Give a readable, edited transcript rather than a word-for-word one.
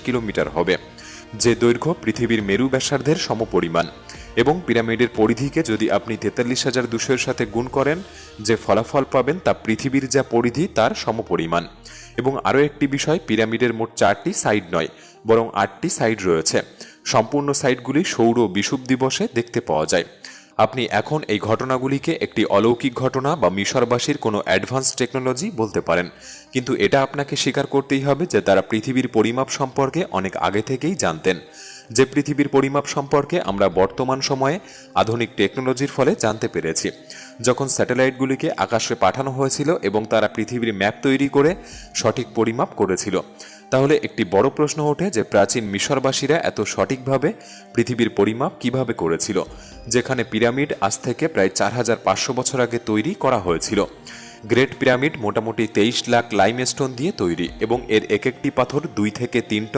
Kilometre হবে, যে দৈর্ঘ্য পৃথিবীর মেরু ব্যাসার্ধের সমপরিমাণ। এবং পিরামিডের পরিধিকে যদি আপনি ৪৩,২০০ সাথে গুণ করেন, যে ফলাফল পাবেন তা পৃথিবীর যা পরিধি তার সমপরিমাণ। এবং আরও একটি বিষয়, পিরামিডের মোট 4টি সাইড নয়, বরং 8টি সাইড রয়েছে। সম্পূর্ণ সাইটগুলি সৌর বিষুব দিবসে দেখতে পাওয়া যায়। আপনি এখন এই ঘটনাগুলিকে একটি অলৌকিক ঘটনা বা মিশরবাসীর কোনো অ্যাডভান্স টেকনোলজি বলতে পারেন, কিন্তু এটা আপনাকে স্বীকার করতেই হবে যে তারা পৃথিবীর পরিমাপ সম্পর্কে অনেক আগে থেকেই জানতেন, যে পৃথিবীর পরিমাপ সম্পর্কে আমরা বর্তমান সময়ে আধুনিক টেকনোলজির ফলে জানতে পেরেছি। যখন স্যাটেলাইটগুলিকে আকাশে পাঠানো হয়েছিল এবং তারা পৃথিবীর ম্যাপ তৈরি করে সঠিক পরিমাপ করেছিল, তাহলে একটি বড় প্রশ্ন ওঠে যে প্রাচীন মিশরবাসীরা এত সঠিকভাবে পৃথিবীর পরিমাপ কিভাবে করেছিল, যেখানে পিরামিড আজ থেকে প্রায় ৪৫০০ বছর আগে তৈরি করা হয়েছিল। গ্রেট পিরামিড মোটামুটি ২৩ লাখ লাইমস্টোন দিয়ে তৈরি এবং এর এক একটি পাথর 2 থেকে 3 টন